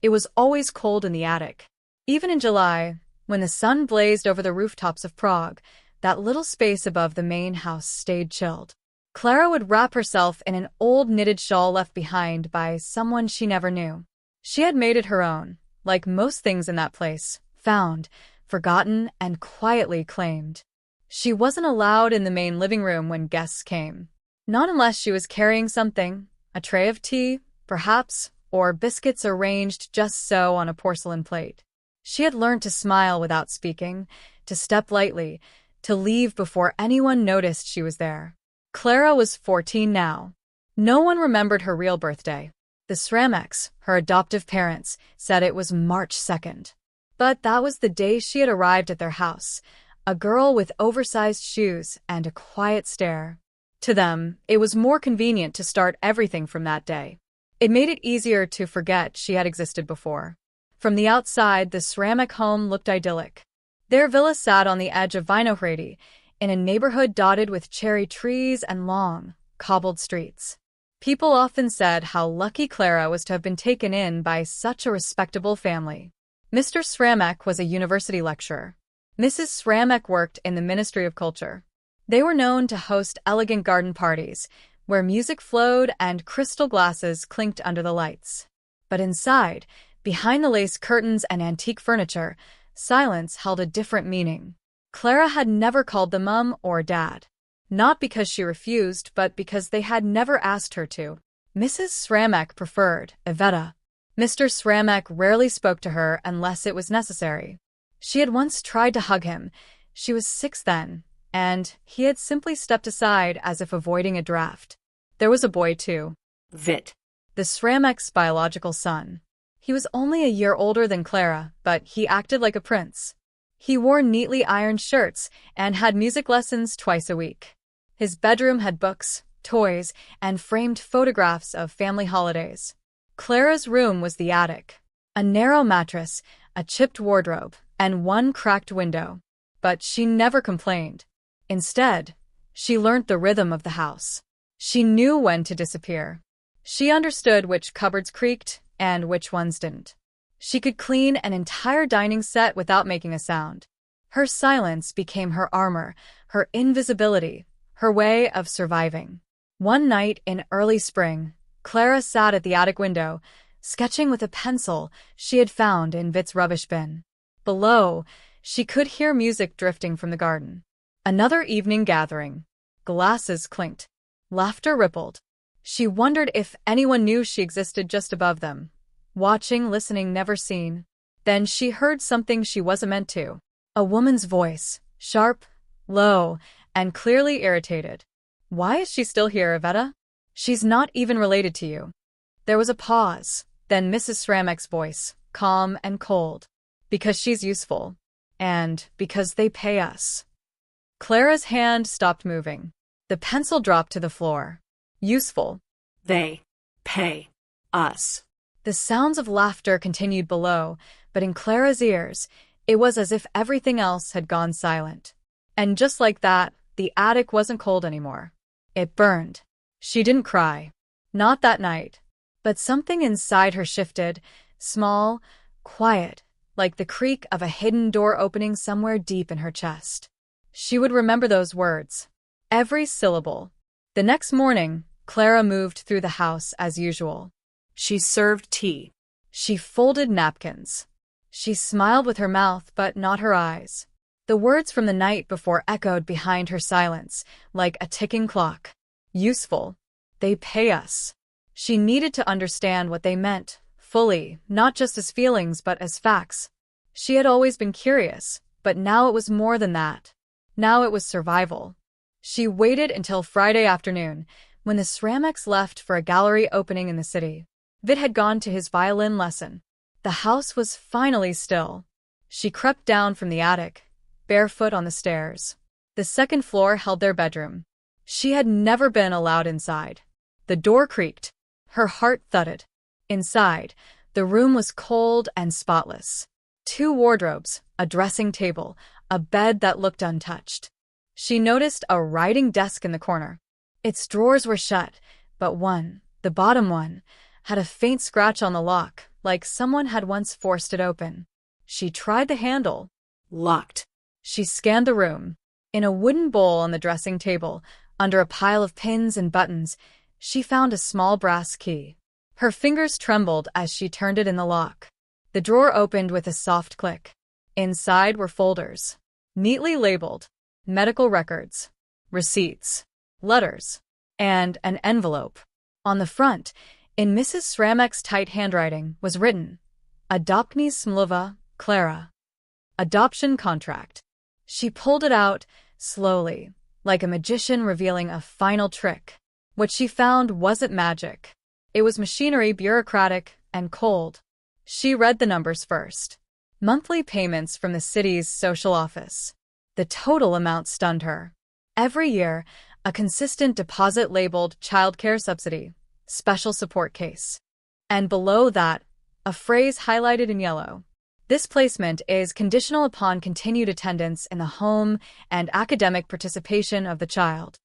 It was always cold in the attic. Even in July, when the sun blazed over the rooftops of Prague, that little space above the main house stayed chilled. Clara would wrap herself in an old knitted shawl left behind by someone she never knew. She had made it her own, like most things in that place, found, forgotten, and quietly claimed. She wasn't allowed in the main living room when guests came. Not unless she was carrying something, a tray of tea, perhaps, or biscuits arranged just so on a porcelain plate. She had learned to smile without speaking, to step lightly, to leave before anyone noticed she was there. Clara was 14 now. No one remembered her real birthday. The Srameks, her adoptive parents, said it was March 2nd. But that was the day she had arrived at their house, a girl with oversized shoes and a quiet stare. To them, it was more convenient to start everything from that day. It made it easier to forget she had existed before. From the outside, the Sramek home looked idyllic. Their villa sat on the edge of Vinohrady, in a neighborhood dotted with cherry trees and long, cobbled streets. People often said how lucky Clara was to have been taken in by such a respectable family. Mr. Sramek was a university lecturer. Mrs. Sramek worked in the Ministry of Culture. They were known to host elegant garden parties, where music flowed and crystal glasses clinked under the lights. But inside, behind the lace curtains and antique furniture, silence held a different meaning. Clara had never called them Mum or Dad. Not because she refused, but because they had never asked her to. Mrs. Sramek preferred Iveta. Mr. Sramek rarely spoke to her unless it was necessary. She had once tried to hug him. She was 6 then, and he had simply stepped aside as if avoiding a draft. There was a boy, too. Vit. The Sramek's biological son. He was only a year older than Clara, but he acted like a prince. He wore neatly ironed shirts and had music lessons twice a week. His bedroom had books, toys, and framed photographs of family holidays. Clara's room was the attic. A narrow mattress, a chipped wardrobe, and one cracked window. But she never complained. Instead, she learnt the rhythm of the house. She knew when to disappear. She understood which cupboards creaked and which ones didn't. She could clean an entire dining set without making a sound. Her silence became her armor, her invisibility, her way of surviving. One night in early spring, Clara sat at the attic window, sketching with a pencil she had found in Vit's rubbish bin. Below, she could hear music drifting from the garden. Another evening gathering. Glasses clinked. Laughter rippled. She wondered if anyone knew she existed just above them. Watching, listening, never seen. Then she heard something she wasn't meant to. A woman's voice, sharp, low, and clearly irritated. "Why is she still here, Iveta? She's not even related to you." There was a pause, then Mrs. Sramek's voice, calm and cold. "Because she's useful. And because they pay us." Clara's hand stopped moving. The pencil dropped to the floor. Useful. They pay us. The sounds of laughter continued below, but in Clara's ears, it was as if everything else had gone silent. And just like that, the attic wasn't cold anymore. It burned. She didn't cry. Not that night. But something inside her shifted, small, quiet, like the creak of a hidden door opening somewhere deep in her chest. She would remember those words. Every syllable. The next morning, Clara moved through the house as usual. She served tea. She folded napkins. She smiled with her mouth, but not her eyes. The words from the night before echoed behind her silence, like a ticking clock. Useful. They pay us. She needed to understand what they meant, fully, not just as feelings but as facts. She had always been curious, but now it was more than that. Now it was survival. She waited until Friday afternoon, when the Srameks left for a gallery opening in the city. Vit had gone to his violin lesson. The house was finally still. She crept down from the attic, barefoot on the stairs. The second floor held their bedroom. She had never been allowed inside. The door creaked. Her heart thudded. Inside, the room was cold and spotless. 2 wardrobes, a dressing table, a bed that looked untouched. She noticed a writing desk in the corner. Its drawers were shut, but one, the bottom one, had a faint scratch on the lock, like someone had once forced it open. She tried the handle. Locked. She scanned the room. In a wooden bowl on the dressing table, under a pile of pins and buttons, she found a small brass key. Her fingers trembled as she turned it in the lock. The drawer opened with a soft click. Inside were folders, neatly labeled, medical records, receipts, letters, and an envelope. On the front, in Mrs. Sramek's tight handwriting, was written, Adoptni Smluva, Clara. Adoption contract. She pulled it out, slowly, like a magician revealing a final trick. What she found wasn't magic. It was machinery, bureaucratic, and cold. She read the numbers first. Monthly payments from the city's social office. The total amount stunned her. Every year, a consistent deposit labeled child care subsidy, special support case. And below that, a phrase highlighted in yellow. This placement is conditional upon continued attendance in the home and academic participation of the child.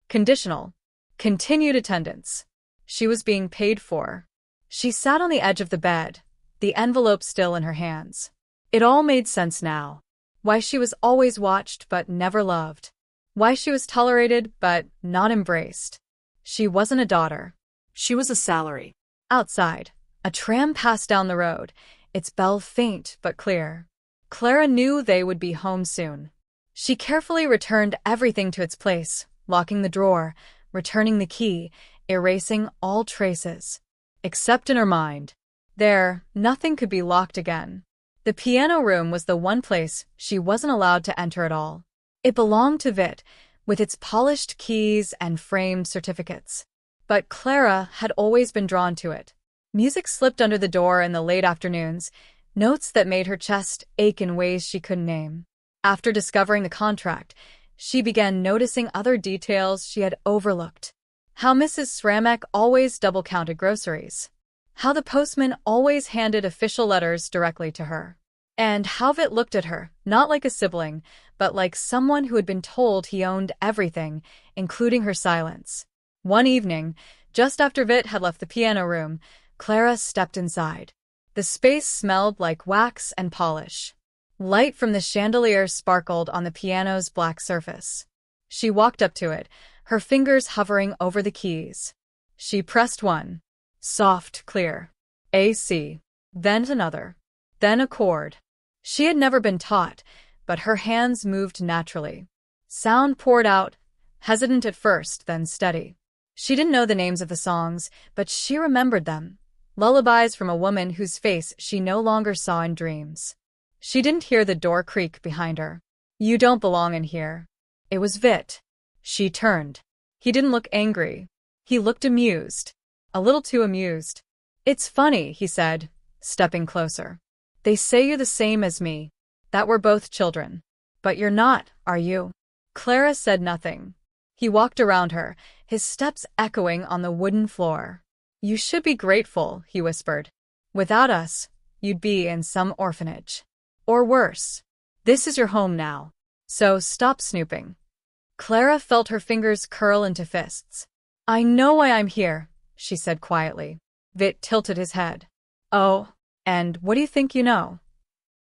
Conditional. Continued attendance. She was being paid for. She sat on the edge of the bed, the envelope still in her hands. It all made sense now. Why she was always watched but never loved. Why she was tolerated but not embraced. She wasn't a daughter. She was a salary. Outside, a tram passed down the road, its bell faint but clear. Clara knew they would be home soon. She carefully returned everything to its place, locking the drawer, returning the key, erasing all traces. Except in her mind. There, nothing could be locked again. The piano room was the one place she wasn't allowed to enter at all. It belonged to Vit, with its polished keys and framed certificates. But Clara had always been drawn to it. Music slipped under the door in the late afternoons, notes that made her chest ache in ways she couldn't name. After discovering the contract, she began noticing other details she had overlooked. How Mrs. Sramek always double-counted groceries. How the postman always handed official letters directly to her. And how Vit looked at her, not like a sibling, but like someone who had been told he owned everything, including her silence. One evening, just after Vit had left the piano room, Clara stepped inside. The space smelled like wax and polish. Light from the chandelier sparkled on the piano's black surface. She walked up to it, her fingers hovering over the keys. She pressed one. Soft, clear. A C. Then another. Then a chord. She had never been taught, but her hands moved naturally. Sound poured out, hesitant at first, then steady. She didn't know the names of the songs, but she remembered them. Lullabies from a woman whose face she no longer saw in dreams. She didn't hear the door creak behind her. You don't belong in here. It was Vit. She turned. He didn't look angry. He looked amused. A little too amused. It's funny, he said, stepping closer. They say you're the same as me, that we're both children. But you're not, are you? Clara said nothing. He walked around her, his steps echoing on the wooden floor. You should be grateful, he whispered. Without us, you'd be in some orphanage. Or worse. This is your home now. So stop snooping. Clara felt her fingers curl into fists. I know why I'm here, she said quietly. Vit tilted his head. Oh, and what do you think you know?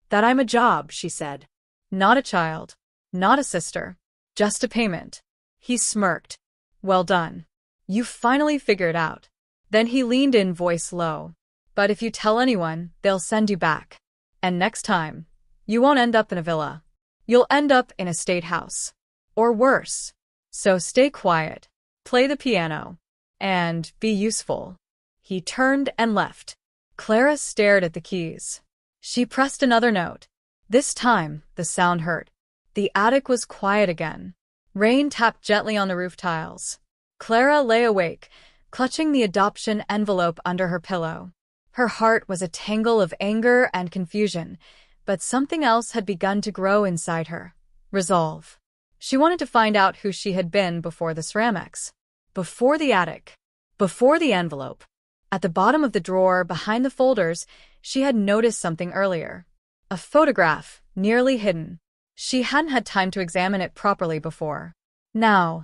That I'm a job, she said. Not a child. Not a sister. Just a payment. He smirked. Well done. You finally figured out. Then he leaned in, voice low. But if you tell anyone, they'll send you back. And next time, you won't end up in a villa. You'll end up in a state house. Or worse. So stay quiet, play the piano, and be useful. He turned and left. Clara stared at the keys. She pressed another note. This time, the sound hurt. The attic was quiet again. Rain tapped gently on the roof tiles. Clara lay awake, clutching the adoption envelope under her pillow. Her heart was a tangle of anger and confusion, but something else had begun to grow inside her. Resolve. She wanted to find out who she had been before the Srameks. Before the attic. Before the envelope. At the bottom of the drawer, behind the folders, she had noticed something earlier. A photograph, nearly hidden. She hadn't had time to examine it properly before. Now,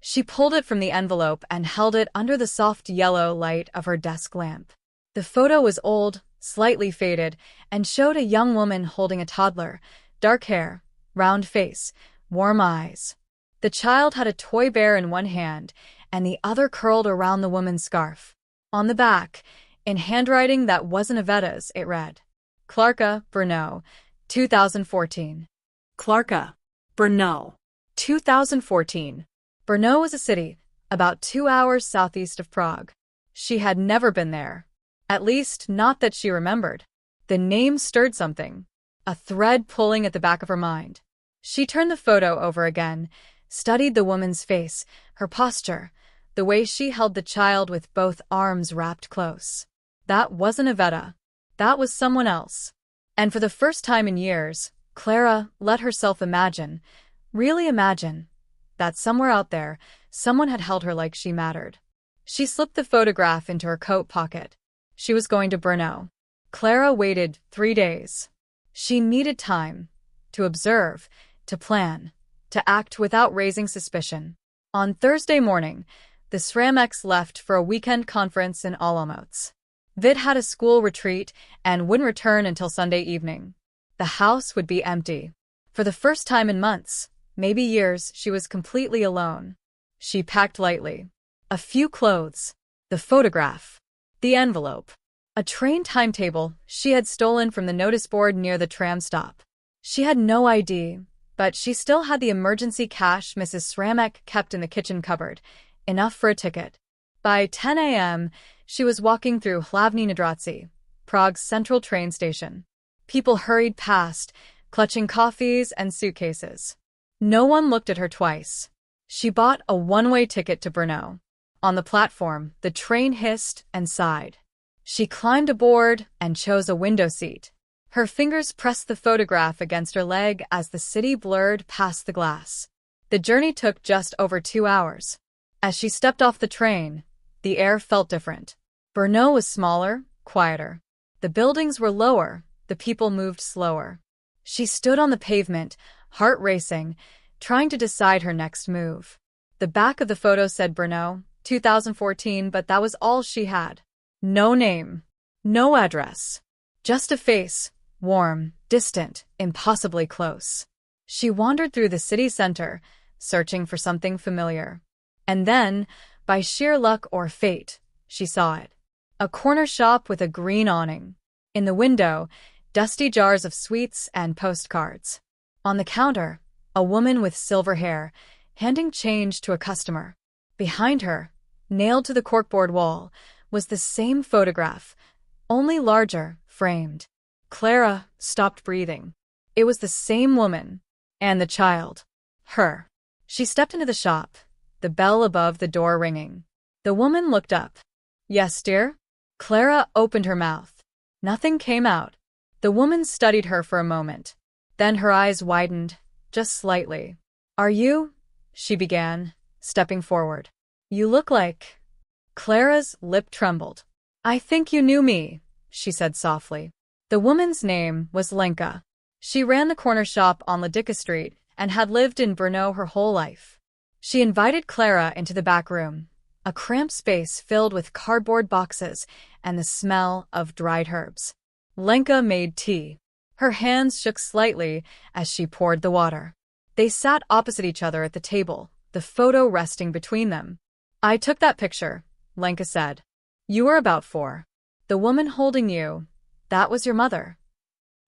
She pulled it from the envelope and held it under the soft yellow light of her desk lamp. The photo was old, slightly faded, and showed a young woman holding a toddler, dark hair, round face, warm eyes. The child had a toy bear in one hand, and the other curled around the woman's scarf. On the back, in handwriting that wasn't Ivetta's, it read, Clarka, Brno, 2014. Clarka, Brno. 2014. Brno was a city, about 2 hours southeast of Prague. She had never been there. At least, not that she remembered. The name stirred something, a thread pulling at the back of her mind. She turned the photo over again, studied the woman's face, her posture, the way she held the child with both arms wrapped close. That wasn't Ivetta. That was someone else. And for the first time in years, Clara let herself imagine, really imagine, that somewhere out there, someone had held her like she mattered. She slipped the photograph into her coat pocket. She was going to Brno. Clara waited 3 days. She needed time to observe, to plan, to act without raising suspicion. On Thursday morning, the Sramex left for a weekend conference in Olomouc. Vid had a school retreat and wouldn't return until Sunday evening. The house would be empty. For the first time in months, maybe years, she was completely alone. She packed lightly. A few clothes, the photograph, the envelope, a train timetable she had stolen from the notice board near the tram stop. She had no ID, but she still had the emergency cash Mrs. Sramek kept in the kitchen cupboard, enough for a ticket. By 10 a.m., she was walking through Hlavní Nádraží, Prague's central train station. People hurried past, clutching coffees and suitcases. No one looked at her twice. She bought a one-way ticket to Brno. On the platform, the train hissed and sighed. She climbed aboard and chose a window seat. Her fingers pressed the photograph against her leg as the city blurred past the glass. The journey took just over 2 hours. As she stepped off the train, the air felt different. Brno was smaller, quieter. The buildings were lower, the people moved slower. She stood on the pavement, heart racing, trying to decide her next move. The back of the photo said Brno, 2014, but that was all she had. No name, no address, just a face, warm, distant, impossibly close. She wandered through the city center, searching for something familiar. And then, by sheer luck or fate, she saw it. A corner shop with a green awning. In the window, dusty jars of sweets and postcards. On the counter, a woman with silver hair, handing change to a customer. Behind her, nailed to the corkboard wall, was the same photograph, only larger, framed. Clara stopped breathing. It was the same woman. And the child. Her. She stepped into the shop, the bell above the door ringing. The woman looked up. Yes, dear? Clara opened her mouth. Nothing came out. The woman studied her for a moment. Then her eyes widened, just slightly. Are you? She began, stepping forward. You look like... Clara's lip trembled. I think you knew me, she said softly. The woman's name was Lenka. She ran the corner shop on Ladika Street and had lived in Brno her whole life. She invited Clara into the back room, a cramped space filled with cardboard boxes and the smell of dried herbs. Lenka made tea. Her hands shook slightly as she poured the water. They sat opposite each other at the table, the photo resting between them. I took that picture, Lenka said. You were about 4. The woman holding you, that was your mother.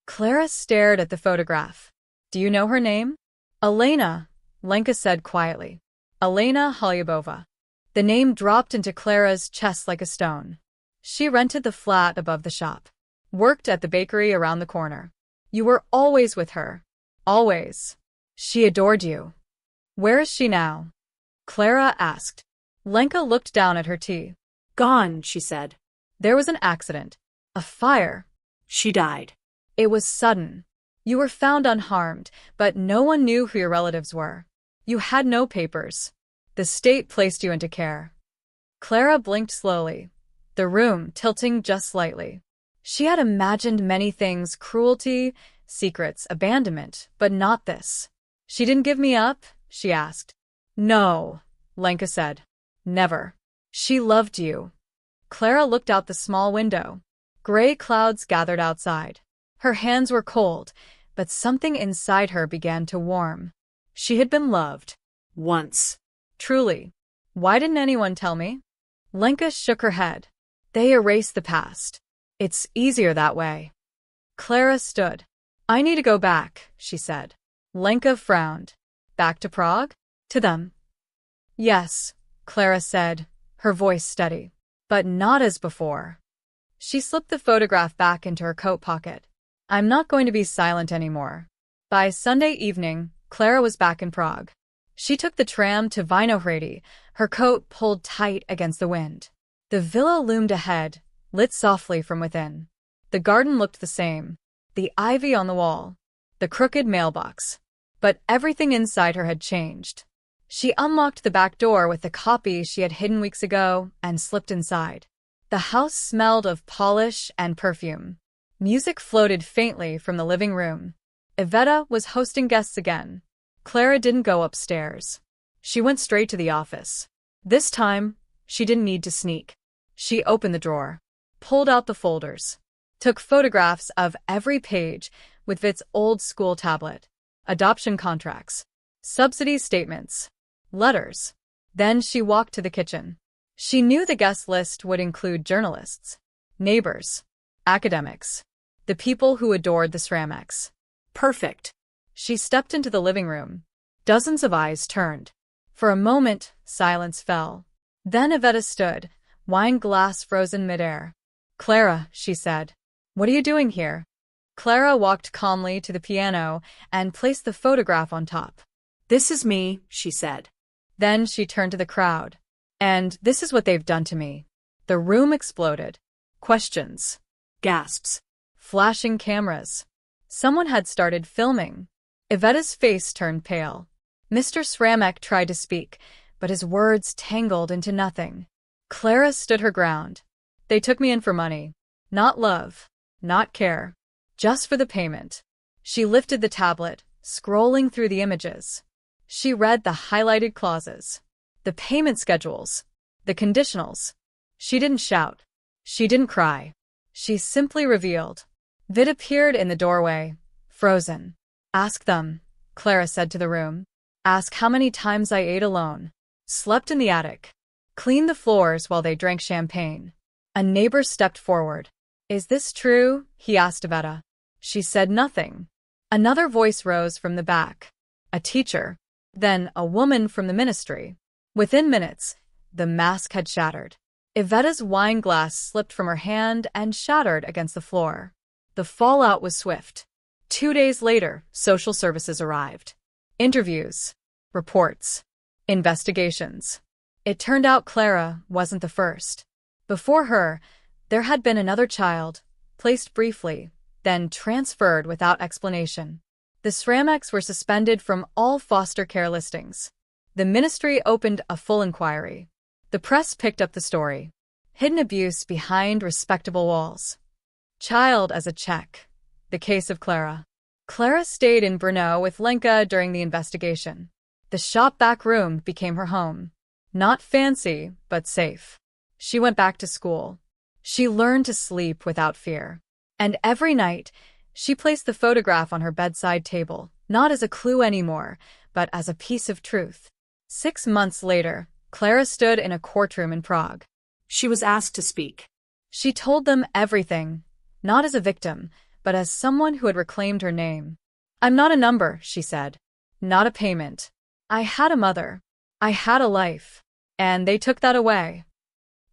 Clara stared at the photograph. Do you know her name? Elena, Lenka said quietly. Elena Halyabova. The name dropped into Clara's chest like a stone. She rented the flat above the shop. Worked at the bakery around the corner. You were always with her. Always. She adored you. Where is she now? Clara asked. Lenka looked down at her tea. Gone, she said. There was an accident. A fire. She died. It was sudden. You were found unharmed, but no one knew who your relatives were. You had no papers. The state placed you into care. Clara blinked slowly, the room tilting just slightly. She had imagined many things, cruelty, secrets, abandonment, but not this. She didn't give me up, she asked. No, Lenka said. Never. She loved you. Clara looked out the small window. Gray clouds gathered outside. Her hands were cold, but something inside her began to warm. She had been loved. Once. Truly. Why didn't anyone tell me? Lenka shook her head. They erased the past. It's easier that way. Clara stood. I need to go back, she said. Lenka frowned. Back to Prague? To them? Yes, Clara said, her voice steady. But not as before. She slipped the photograph back into her coat pocket. I'm not going to be silent anymore. By Sunday evening, Clara was back in Prague. She took the tram to Vinohrady, her coat pulled tight against the wind. The villa loomed ahead, lit softly from within. The garden looked the same. The ivy on the wall. The crooked mailbox. But everything inside her had changed. She unlocked the back door with the copy she had hidden weeks ago and slipped inside. The house smelled of polish and perfume. Music floated faintly from the living room. Iveta was hosting guests again. Clara didn't go upstairs. She went straight to the office. This time, she didn't need to sneak. She opened the drawer, pulled out the folders, took photographs of every page with Vit's old school tablet, adoption contracts, subsidy statements, letters. Then she walked to the kitchen. She knew the guest list would include journalists, neighbors, academics, the people who adored the Sramex. Perfect. She stepped into the living room. Dozens of eyes turned. For a moment, silence fell. Then Iveta stood, wine glass frozen midair. Clara, she said. What are you doing here? Clara walked calmly to the piano and placed the photograph on top. This is me, she said. Then she turned to the crowd. And this is what they've done to me. The room exploded. Questions. Gasps. Flashing cameras. Someone had started filming. Iveta's face turned pale. Mr. Sramek tried to speak, but his words tangled into nothing. Clara stood her ground. They took me in for money. Not love. Not care. Just for the payment. She lifted the tablet, scrolling through the images. She read the highlighted clauses. The payment schedules. The conditionals. She didn't shout. She didn't cry. She simply revealed. Vit appeared in the doorway, frozen. Ask them, Clara said to the room. Ask how many times I ate alone. Slept in the attic. Cleaned the floors while they drank champagne. A neighbor stepped forward. Is this true? He asked Iveta. She said nothing. Another voice rose from the back. A teacher. Then a woman from the ministry. Within minutes, the mask had shattered. Iveta's wine glass slipped from her hand and shattered against the floor. The fallout was swift. 2 days later, social services arrived. Interviews. Reports. Investigations. It turned out Clara wasn't the first. Before her, there had been another child, placed briefly, then transferred without explanation. The Srameks were suspended from all foster care listings. The ministry opened a full inquiry. The press picked up the story. Hidden abuse behind respectable walls. Child as a check. The case of Clara. Clara stayed in Brno with Lenka during the investigation. The shop back room became her home. Not fancy, but safe. She went back to school. She learned to sleep without fear. And every night, she placed the photograph on her bedside table, not as a clue anymore, but as a piece of truth. 6 months later, Clara stood in a courtroom in Prague. She was asked to speak. She told them everything, not as a victim, but as someone who had reclaimed her name. I'm not a number, she said. Not a payment. I had a mother. I had a life. And they took that away.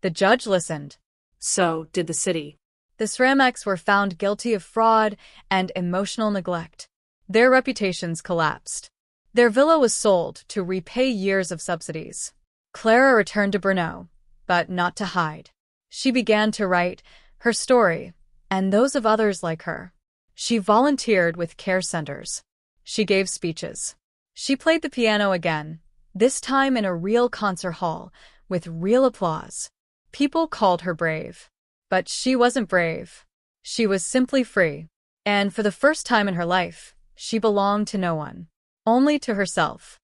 The judge listened. So did the city. The Srameks were found guilty of fraud and emotional neglect. Their reputations collapsed. Their villa was sold to repay years of subsidies. Clara returned to Brno, but not to hide. She began to write her story, and those of others like her. She volunteered with care centers. She gave speeches. She played the piano again, this time in a real concert hall, with real applause. People called her brave. But she wasn't brave. She was simply free. And for the first time in her life, she belonged to no one. Only to herself.